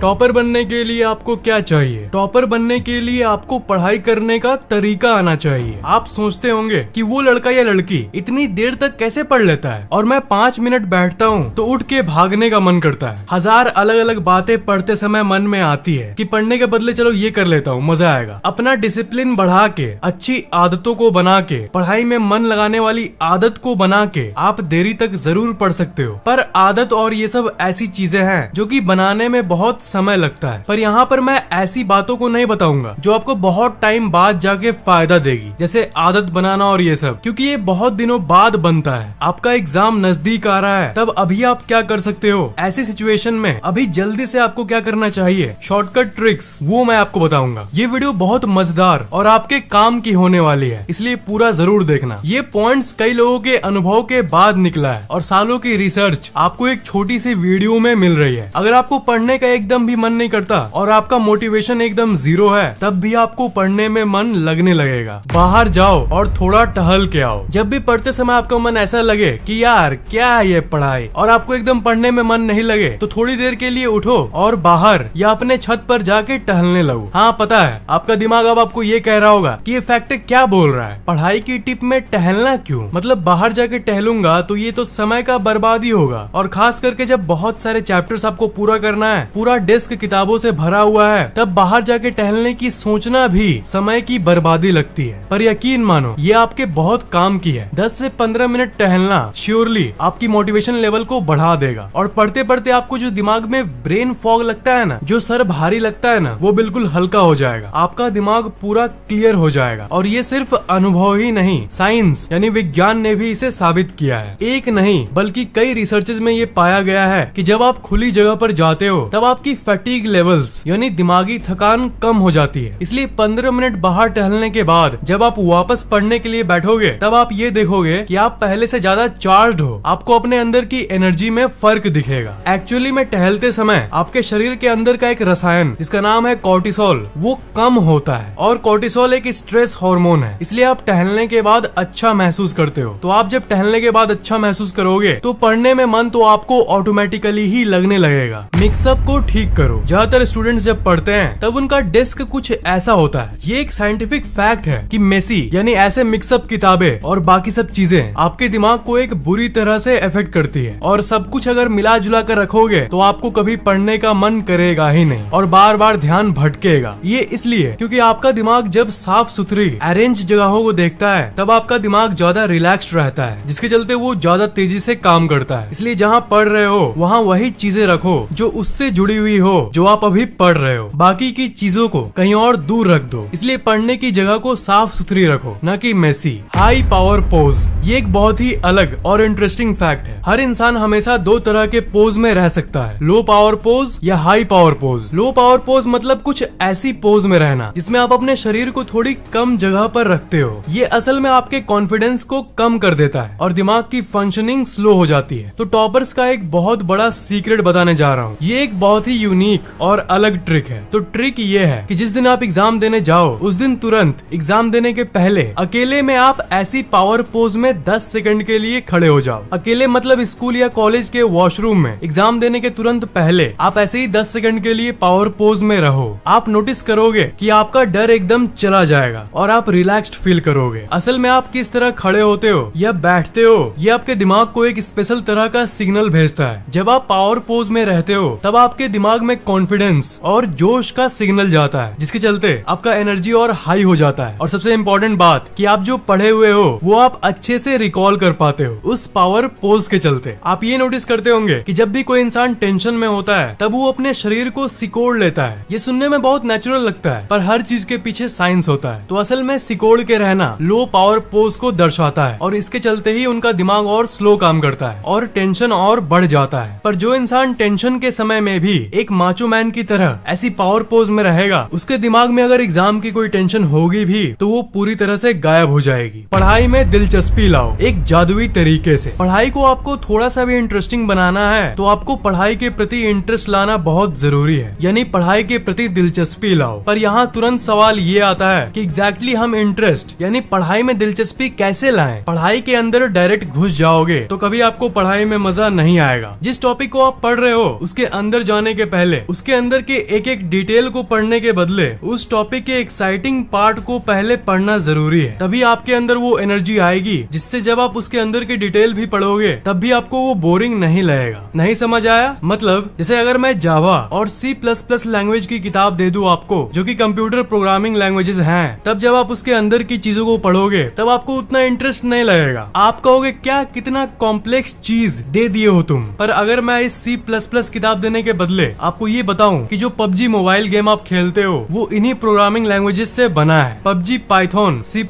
Topper बनने के लिए आपको क्या चाहिए? टॉपर बनने के लिए आपको पढ़ाई करने का तरीका आना चाहिए। आप सोचते होंगे कि वो लड़का या लड़की इतनी देर तक कैसे पढ़ लेता है और मैं 5 मिनट बैठता हूँ तो उठ के भागने का मन करता है। हजार अलग अलग बातें पढ़ते समय मन में आती है कि पढ़ने के बदले चलो ये कर लेता हूँ, मजा आएगा। अपना डिसिप्लिन बढ़ा के, अच्छी आदतों को बना के, पढ़ाई में मन लगाने वाली आदत को बना के आप देरी तक जरूर पढ़ सकते हो। पर आदत और ये सब ऐसी चीजें हैं जो कि बनाने में बहुत समय लगता है। पर यहाँ पर मैं ऐसी बातों को नहीं बताऊंगा जो आपको बहुत टाइम बाद जाके फायदा देगी, जैसे आदत बनाना और ये सब, क्योंकि ये बहुत दिनों बाद बनता है। आपका एग्जाम नजदीक आ रहा है, तब अभी आप क्या कर सकते हो ऐसी सिचुएशन में? अभी जल्दी से आपको क्या करना चाहिए, शॉर्टकट ट्रिक्स, वो मैं आपको बताऊंगा। ये वीडियो बहुत मजेदार और आपके काम की होने वाली है, इसलिए पूरा जरूर देखना। ये पॉइंट्स कई लोगों के अनुभव के बाद निकला है और सालों की रिसर्च आपको एक छोटी सी वीडियो में मिल रही है। अगर आपको पढ़ने का एकदम भी मन नहीं करता और आपका मोटिवेशन एकदम जीरो है, तब भी आपको पढ़ने में मन लगने लगेगा। बाहर जाओ और थोड़ा टहल के आओ। जब भी पढ़ते समय आपका मन ऐसा लगे कि यार क्या है ये पढ़ाई, और आपको एकदम पढ़ने में मन नहीं लगे, तो थोड़ी देर के लिए उठो और बाहर या अपने छत पर जाके टहलने लगो। हाँ पता है, आपका दिमाग अब आपको ये कह रहा होगा कि ये फैक्ट क्या बोल रहा है, पढ़ाई की टिप में टहलना क्यों? मतलब बाहर जाके टहलूंगा तो ये तो समय का बर्बादी होगा, और खास करके जब बहुत सारे चैप्टर्स आपको पूरा करना है, पूरा डेस्क किताबों से भरा हुआ है, तब बाहर जाके टहलने की सोचना भी समय की बर्बादी लगती है। पर यकीन मानो ये आपके बहुत काम की है। 10 से 15 मिनट टहलना श्योरली आपकी मोटिवेशन लेवल को बढ़ा देगा, और पढ़ते पढ़ते आपको जो दिमाग में ब्रेन फॉग लगता है ना, जो सर भारी लगता है ना, वो बिल्कुल हल्का हो जाएगा। आपका दिमाग पूरा क्लियर हो जाएगा। और ये सिर्फ अनुभव ही नहीं, साइंस यानी विज्ञान ने भी इसे साबित किया है। एक नहीं बल्कि कई रिसर्चेज में ये पाया गया है कि जब आप खुली जगह पर जाते हो तब आपकी फैटिग लेवल्स यानी दिमागी थकान कम हो जाती है। इसलिए 15 मिनट बाहर टहलने के बाद जब आप वापस पढ़ने के लिए बैठोगे, तब आप ये देखोगे कि आप पहले से ज्यादा चार्ज्ड हो। आपको अपने अंदर की एनर्जी में फर्क दिखेगा। एक्चुअली में टहलते समय आपके शरीर के अंदर का एक रसायन जिसका नाम है कॉर्टिसोल, वो कम होता है, और कॉर्टिसोल एक स्ट्रेस हार्मोन है। इसलिए आप टहलने के बाद अच्छा महसूस करते हो। तो आप जब टहलने के बाद अच्छा महसूस करोगे तो पढ़ने में मन तो आपको ऑटोमेटिकली ही लगने लगेगा। मिक्सअप को ठीक करो। ज्यादातर स्टूडेंट्स जब पढ़ते हैं तब उनका डेस्क कुछ ऐसा होता है। ये एक साइंटिफिक फैक्ट है कि मेसी यानी ऐसे मिक्सअप किताबें और बाकी सब चीजें आपके दिमाग को एक बुरी तरह से इफेक्ट करती है, और सब कुछ अगर मिला जुला कर रखोगे तो आपको कभी पढ़ने का मन करेगा ही नहीं और बार बार ध्यान भटकेगा। ये इसलिए क्योंकि आपका दिमाग जब साफ सुथरी अरेंज जगहों को देखता है तब आपका दिमाग ज्यादा रिलैक्स्ड रहता है, जिसके चलते वो ज्यादा तेजी से काम करता है। इसलिए जहाँ पढ़ रहे हो वहाँ वही चीजें रखो जो उससे जुड़ी हुई हो जो आप अभी पढ़ रहे हो। बाकी की चीजों को कहीं और दूर रख दो। इसलिए पढ़ने की जगह को साफ सुथरी रखो, न कि मेसी। हाई पावर पोज, ये एक बहुत ही अलग और इंटरेस्टिंग फैक्ट है। हर इंसान हमेशा 2 तरह के पोज में रह सकता है, लो पावर पोज या high power pose. Low power pose मतलब कुछ ऐसी पोज में रहना जिसमें आप अपने शरीर को थोड़ी कम जगह पर रखते हो। ये असल में आपके कॉन्फिडेंस को कम कर देता है और दिमाग की फंक्शनिंग स्लो हो जाती है। तो टॉपर्स का एक बहुत बड़ा सीक्रेट बताने जा रहा हूँ। ये एक बहुत ही यूनिक और अलग ट्रिक है। तो ट्रिक ये है कि जिस दिन आप एग्जाम देने जाओ उस दिन तुरंत एग्जाम देने के पहले अकेले में आप ऐसी पावर पोज में 10 सेकंड के लिए खड़े हो जाओ। अकेले मतलब स्कूल या कॉलेज के वॉशरूम में एग्जाम देने के तुरंत पहले आप ऐसे ही 10 सेकंड के लिए पावर पोज में रहो। आप नोटिस करोगे कि आपका डर एकदम चला जाएगा और आप रिलैक्स्ड फील करोगे। असल में आप किस तरह खड़े होते हो या बैठते हो, ये आपके दिमाग को एक स्पेशल तरह का सिग्नल भेजता है। जब आप पावर पोज में रहते हो तब आपके दिमाग में कॉन्फिडेंस और जोश का सिग्नल जाता है, जिसके चलते आपका एनर्जी और हाई हो जाता है। और सबसे इम्पोर्टेंट बात कि आप जो पढ़े हुए हो वो आप अच्छे से रिकॉल कर पाते हो उस पावर पोज के चलते। आप ये नोटिस करते होंगे कि जब भी कोई इंसान टेंशन में होता है तब वो अपने शरीर को सिकोड़ लेता है। ये सुनने में बहुत नेचुरल लगता है, पर हर चीज के पीछे साइंस होता है। तो असल में सिकोड़ के रहना लो पावर पोज को दर्शाता है, और इसके चलते ही उनका दिमाग और स्लो काम करता है और टेंशन और बढ़ जाता है। पर जो इंसान टेंशन के समय में भी एक माचो मैन की तरह ऐसी पावर पोज में रहेगा, उसके दिमाग में अगर एग्जाम की कोई टेंशन होगी भी तो वो पूरी तरह से गायब हो जाएगी। पढ़ाई में दिलचस्पी लाओ एक जादुई तरीके से। पढ़ाई को आपको थोड़ा सा भी इंटरेस्टिंग बनाना है तो आपको पढ़ाई के प्रति इंटरेस्ट लाना बहुत जरूरी है, यानी पढ़ाई के प्रति दिलचस्पी लाओ। पर यहाँ तुरंत सवाल ये आता है कि एग्जैक्टली हम इंटरेस्ट यानी पढ़ाई में दिलचस्पी कैसे लाएं? पढ़ाई के अंदर डायरेक्ट घुस जाओगे तो कभी आपको पढ़ाई में मजा नहीं आएगा। जिस टॉपिक को आप पढ़ रहे हो उसके अंदर जाने के पहले उसके अंदर के एक एक डिटेल को पढ़ने के बदले उस टॉपिक के एक्साइटिंग पार्ट को पहले पढ़ना जरूरी है। तभी आपके अंदर वो एनर्जी आएगी जिससे जब आप उसके अंदर की डिटेल भी पढ़ोगे तब भी आपको वो बोरिंग नहीं लगेगा। नहीं समझ आया? मतलब जैसे अगर मैं जावा और C++ लैंग्वेज की किताब दे दूं आपको, जो कि कंप्यूटर प्रोग्रामिंग लैंग्वेजेस हैं, तब जब आप उसके अंदर की चीजों को पढ़ोगे तब आपको उतना इंटरेस्ट नहीं लगेगा। आप कहोगे क्या कितना कॉम्प्लेक्स चीज दे दिए हो तुम। पर अगर मैं इस C++ किताब देने के बदले आपको ये बताऊं कि जो PUBG मोबाइल गेम आप खेलते हो वो इन्हीं प्रोग्रामिंग लैंग्वेजेस से बना है। PUBG पाइथन, C++,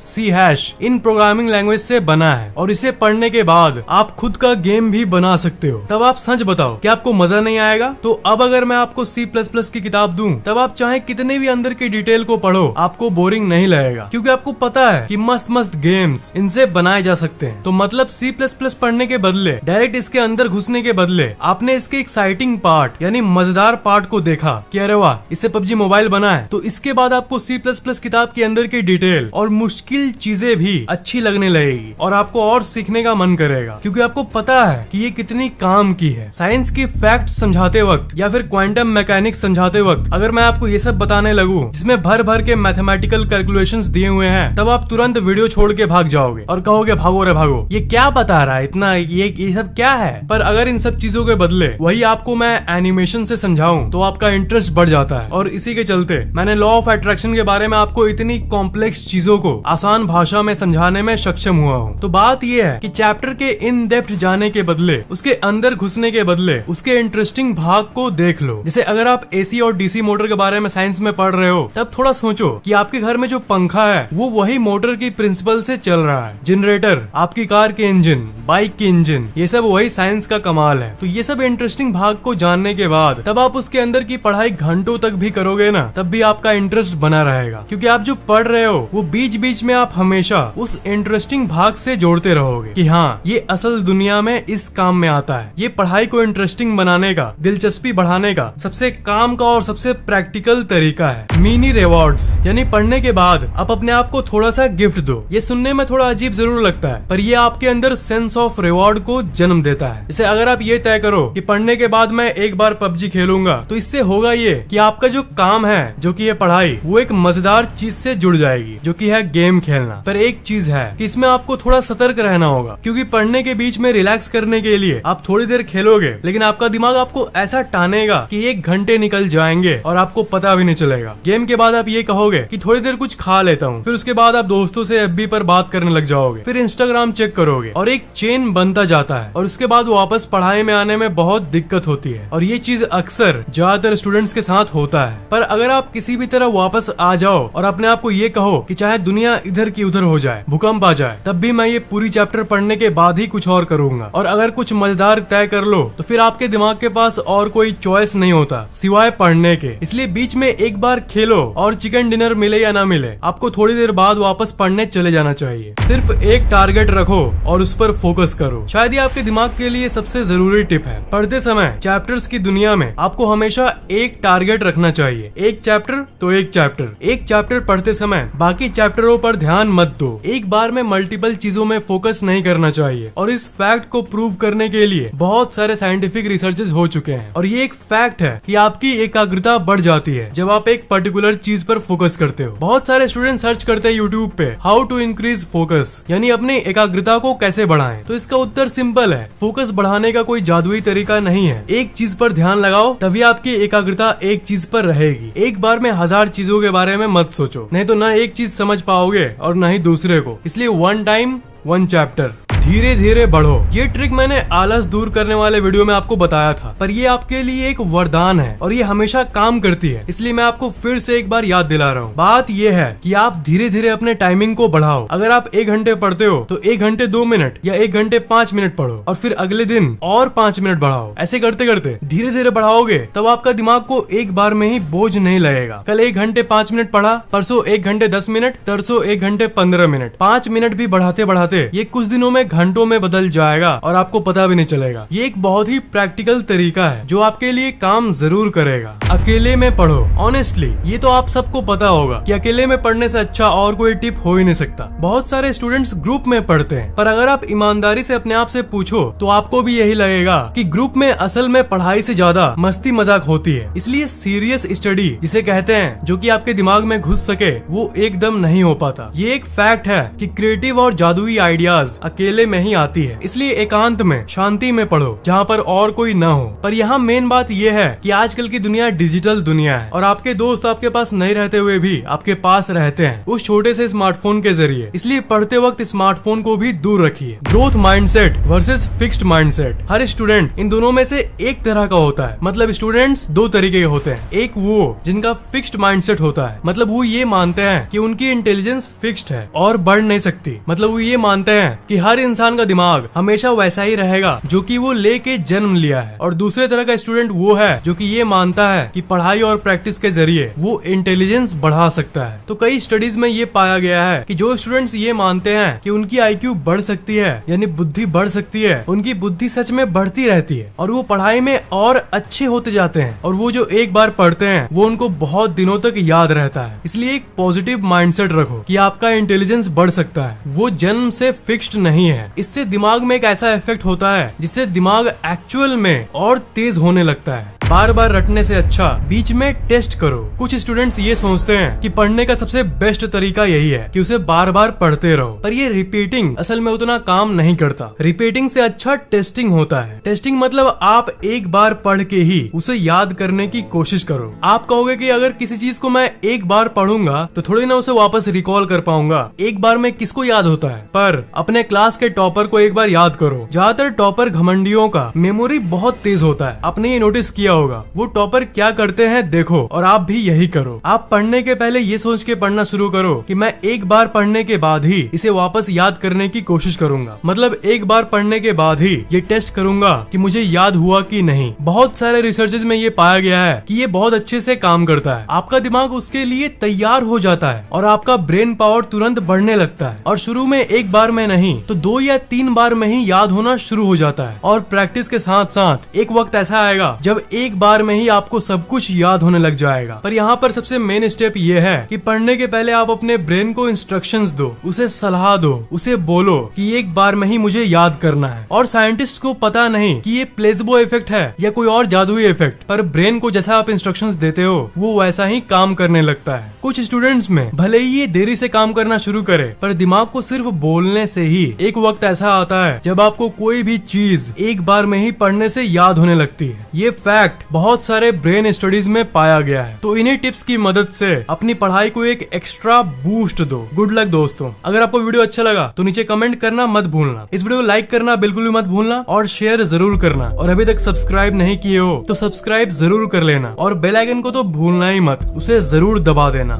C#, इन प्रोग्रामिंग लैंग्वेज से बना है और इसे पढ़ने के बाद आप खुद का गेम भी बना सकते हो। तब आप सच बताओ कि आपको मजा नहीं आएगा? तो अब अगर मैं आपको C++ की किताब दूं तब आप चाहे कितने भी अंदर की डिटेल को पढ़ो आपको बोरिंग नहीं लगेगा, क्योंकि आपको पता है कि मस्त मस्त गेम्स इनसे बनाए जा सकते हैं। तो मतलब C++ पढ़ने के बदले, डायरेक्ट इसके अंदर घुसने के बदले आपने इसके एक्साइटिंग पार्ट यानी मजेदार पार्ट को देखा कि अरे वाह इससे PUBG मोबाइल बना है, तो इसके बाद आपको C++ किताब के अंदर की डिटेल और मुश्किल चीजें भी अच्छी लगने लगेगी और आपको और सीखने का मन करेगा, क्योंकि आपको पता है कि ये कितनी काम की है। साइंस की फैक्ट समझाते वक्त या फिर क्वांटम मैकेनिक्स समझाते वक्त अगर मैं आपको ये सब बताने लगूं जिसमें भर भर के मैथमेटिकल कैलकुलेशंस दिए हुए हैं, तब आप तुरंत वीडियो छोड़ के भाग जाओगे और कहोगे भागो रे भागो, ये क्या बता रहा है इतना, ये सब क्या है। पर अगर इन सब चीजों के बदले वही आपको मैं एनिमेशन से समझाऊं तो आपका इंटरेस्ट बढ़ जाता है। और इसी के चलते मैंने लॉ ऑफ अट्रैक्शन के बारे में आपको इतनी कॉम्प्लेक्स चीजों को आसान भाषा में समझाने में सक्षम हुआ हूँ। तो बात यह है कि चैप्टर के इन डेप्थ जाने के बदले, उसके अंदर घुसने के बदले उसके इंटरेस्टिंग भाग को देख लो। जैसे अगर आप एसी और डीसी मोटर के बारे में साइंस में पढ़ रहे हो तब थोड़ा सोचो कि आपके घर में जो पंखा है वो वही मोटर की प्रिंसिपल से चल रहा है। जनरेटर, आपकी कार के इंजन, बाइक के इंजन, ये सब वही साइंस का कमाल है। तो ये सब इंटरेस्टिंग भाग को जानने के बाद तब आप उसके अंदर की पढ़ाई घंटों तक भी करोगे ना, तब भी आपका इंटरेस्ट बना रहेगा, क्योंकि आप जो पढ़ रहे हो वो बीच बीच में आप हमेशा उस इंटरेस्टिंग भाग से जोड़ते रहोगे कि हाँ ये असल दुनिया में इस काम में आता है। ये पढ़ाई को इंटरेस्टिंग बनाने का, दिलचस्पी बढ़ाने का सबसे काम का और सबसे प्रैक्टिकल तरीका है मिनी रिवॉर्ड्स। यानी पढ़ने के बाद आप अपने आप को थोड़ा सा गिफ्ट दो। ये सुनने में थोड़ा अजीब जरूर लगता है, पर ये आपके अंदर सेंस ऑफ रिवॉर्ड को जन्म देता है। जैसे अगर आप ये तय करो कि पढ़ने के बाद मैं एक बार PUBG खेलूंगा, तो इससे होगा ये कि आपका जो काम है, जो कि ये पढ़ाई, वो एक मजेदार चीज से जुड़ जाएगी, जो कि है गेम खेलना। पर एक चीज है कि इसमें आपको थोड़ा सतर्क रहना होगा, क्योंकि पढ़ने के बीच में रिलैक्स करने के लिए आप थोड़ी देर खेलोगे, लेकिन आपका दिमाग आपको ऐसा टानेगा कि 1 घंटे निकल जाएंगे और आपको पता भी नहीं चलेगा। गेम के बाद आप ये कहोगे कि थोड़ी देर कुछ खा लेता हूँ, फिर उसके बाद आप दोस्तों से FB पर बात करने लग जाओगे, फिर Instagram चेक करोगे और एक चेन बनता जाता है और उसके बाद वापस पढ़ाई में आने में बहुत दिक्कत होती है। और ये चीज अक्सर ज्यादातर स्टूडेंट्स के साथ होता है। पर अगर आप किसी भी तरह वापस आ जाओ और अपने आप को ये कहो कि चाहे दुनिया इधर की उधर हो जाए, भूकंप आ जाए, तब भी मैं ये पूरी चैप्टर पढ़ने के बाद ही कुछ और करूंगा, और अगर कुछ मजेदार तय कर लो तो फिर आपके दिमाग के पास और कोई चॉइस नहीं होता सिवाय पढ़ने के। इसलिए बीच में एक बार खेलो और चिकन डिनर मिले या ना मिले, आपको थोड़ी देर बाद वापस पढ़ने चले जाना चाहिए। सिर्फ एक टारगेट रखो और उस पर फोकस करो। शायद ये आपके दिमाग के लिए सबसे जरूरी टिप है। पढ़ते समय चैप्टर्स की दुनिया में आपको हमेशा एक टारगेट रखना चाहिए। एक चैप्टर तो एक चैप्टर। एक चैप्टर पढ़ते समय बाकी चैप्टरों पर ध्यान मत दो। एक बार में मल्टीपल चीजों में फोकस नहीं करना चाहिए। और इस फैक्ट को प्रूव करने के लिए बहुत सारे साइंटिफिक रिसर्चेस हो चुके हैं। और ये एक फैक्ट है कि आपकी एकाग्रता बढ़ जाती है जब आप एक पर्टिकुलर चीज पर फोकस करते हो। बहुत सारे स्टूडेंट सर्च करते हैं यूट्यूब पे हाउ टू इंक्रीज फोकस, यानी अपनी एकाग्रता को कैसे बढ़ाएं। तो इसका उत्तर सिंपल है, फोकस बढ़ाने का कोई जादुई तरीका नहीं है। एक चीज पर ध्यान लगाओ, तभी आपकी एकाग्रता एक चीज पर रहेगी। एक बार में 1000 चीजों के बारे में मत सोचो, नहीं तो ना एक चीज समझ पाओगे और ना ही दूसरे को। इसलिए 1 टाइम 1 चैप्टर, धीरे धीरे बढ़ो। ये ट्रिक मैंने आलस दूर करने वाले वीडियो में आपको बताया था, पर ये आपके लिए एक वरदान है और ये हमेशा काम करती है। इसलिए मैं आपको फिर से एक बार याद दिला रहा हूँ। बात ये है कि आप धीरे धीरे अपने टाइमिंग को बढ़ाओ। अगर आप 1 घंटे पढ़ते हो तो 1 घंटे 2 मिनट या 1 घंटे 5 मिनट पढ़ो, और फिर अगले दिन और 5 मिनट बढ़ाओ। ऐसे करते करते धीरे धीरे बढ़ाओगे तब आपका दिमाग को एक बार में ही बोझ नहीं लगेगा। कल 1 घंटे 5 मिनट पढ़ा, परसों 1 घंटे 10 मिनट, तरसों 1 घंटे 15 मिनट। 5 मिनट भी बढ़ाते बढ़ाते ये कुछ दिनों में घंटों में बदल जाएगा और आपको पता भी नहीं चलेगा। ये एक बहुत ही प्रैक्टिकल तरीका है जो आपके लिए काम जरूर करेगा। अकेले में पढ़ो। ऑनेस्टली ये तो आप सबको पता होगा कि अकेले में पढ़ने से अच्छा और कोई टिप हो ही नहीं सकता। बहुत सारे स्टूडेंट्स ग्रुप में पढ़ते हैं, पर अगर आप ईमानदारी से अपने आप से पूछो तो आपको भी यही लगेगा कि ग्रुप में असल में पढ़ाई से ज्यादा मस्ती मजाक होती है। इसलिए सीरियस स्टडी जिसे कहते हैं, जो कि आपके दिमाग में घुस सके, वो एकदम नहीं हो पाता। ये एक फैक्ट है कि क्रिएटिव और जादुई आइडियाज अकेले में ही आती है। इसलिए एकांत में, शांति में पढ़ो जहाँ पर और कोई न हो। पर यहाँ मेन बात ये है कि आजकल की दुनिया डिजिटल दुनिया है और आपके दोस्त आपके पास नहीं रहते हुए भी आपके पास रहते हैं उस छोटे से स्मार्टफोन के जरिए। इसलिए पढ़ते वक्त स्मार्टफोन को भी दूर रखिए। Growth mindset versus fixed mindset. Her student in दोनों में से एक तरह का होता है। मतलब स्टूडेंट्स दो तरीके के होते हैं। एक वो जिनका फिक्स्ड माइंडसेट होता है, मतलब वो ये मानते हैं कि उनकी इंटेलिजेंस फिक्स्ड है और बढ़ नहीं सकती। मतलब वो ये मानते हैं कि हर इंसान का दिमाग हमेशा वैसा ही रहेगा जो कि वो लेके जन्म लिया है। और दूसरे तरह का स्टूडेंट वो है जो कि ये मानता है कि पढ़ाई और प्रैक्टिस के जरिए वो इंटेलिजेंस बढ़ा सकता है। तो कई स्टडीज में ये पाया गया है कि जो स्टूडेंट्स ये मानते हैं कि उनकी IQ बढ़ सकती है, यानी बुद्धि बढ़ सकती है, उनकी बुद्धि सच में बढ़ती रहती है और वो पढ़ाई में और अच्छे होते जाते हैं। और वो जो एक बार पढ़ते हैं वो उनको बहुत दिनों तक याद रहता है। इसलिए एक पॉजिटिव माइंडसेट रखो कि आपका इंटेलिजेंस बढ़ सकता है, वो जन्म से फिक्स्ड नहीं है। इससे दिमाग में एक ऐसा इफेक्ट होता है जिससे दिमाग एक्चुअल में और तेज होने लगता है। बार बार रटने से अच्छा बीच में टेस्ट करो। कुछ स्टूडेंट्स ये सोचते हैं कि पढ़ने का सबसे बेस्ट तरीका यही है कि उसे बार बार पढ़ते रहो, पर ये रिपीटिंग असल में उतना काम नहीं करता। रिपीटिंग से अच्छा टेस्टिंग होता है। टेस्टिंग मतलब आप एक बार पढ़ के ही उसे याद करने की कोशिश करो। आप कहोगे कि अगर किसी चीज को मैं एक बार पढ़ूंगा तो थोड़ी ना उसे वापस रिकॉल कर पाऊंगा। एक बार में किसको याद होता है? पर अपने क्लास के टॉपर को एक बार याद करो। ज्यादातर टॉपर घमंडियों का मेमोरी बहुत तेज होता है। आपने ये नोटिस किया होगा। वो टॉपर क्या करते हैं देखो और आप भी यही करो। आप पढ़ने के पहले ये सोच के पढ़ना शुरू करो कि मैं एक बार पढ़ने के बाद ही इसे वापस याद करने की कोशिश करूंगा। मतलब एक बार पढ़ने के बाद ही ये टेस्ट करूंगा कि मुझे याद हुआ कि नहीं। बहुत सारे रिसर्चेज में ये पाया गया है कि ये बहुत अच्छे से काम करता है। आपका दिमाग उसके लिए तैयार हो जाता है और आपका ब्रेन पावर तुरंत बढ़ने लगता है। और शुरू में एक बार में नहीं तो 2 या 3 बार में ही याद होना शुरू हो जाता है। और प्रैक्टिस के साथ साथ एक वक्त ऐसा आएगा जब एक बार में ही आपको सब कुछ याद होने लग जाएगा। पर यहाँ पर सबसे मेन स्टेप ये है कि पढ़ने के पहले आप अपने ब्रेन को इंस्ट्रक्शंस दो, उसे सलाह दो, उसे बोलो कि एक बार में ही मुझे याद करना है। और साइंटिस्ट को पता नहीं कि ये प्लेसबो इफेक्ट है या कोई और जादुई इफेक्ट, पर ब्रेन को जैसा आप इंस्ट्रक्शंस देते हो वो वैसा ही काम करने लगता है। कुछ स्टूडेंट्स में भले ही ये देरी से काम करना शुरू करे, पर दिमाग को सिर्फ बोलने से ही एक वक्त ऐसा आता है जब आपको कोई भी चीज एक बार में ही पढ़ने से याद होने लगती है। ये फैक्ट बहुत सारे ब्रेन स्टडीज में पाया गया है। तो इन्हीं टिप्स की मदद से अपनी पढ़ाई को एक एक्स्ट्रा बूस्ट दो। गुड लक दोस्तों। अगर आपको वीडियो अच्छा लगा तो नीचे कमेंट करना मत भूलना। इस वीडियो को लाइक करना बिल्कुल भी मत भूलना और शेयर जरूर करना। और अभी तक सब्सक्राइब नहीं किए हो तो सब्सक्राइब जरूर कर लेना और बेल आइकन को तो भूलना ही मत, उसे जरूर दबा देना।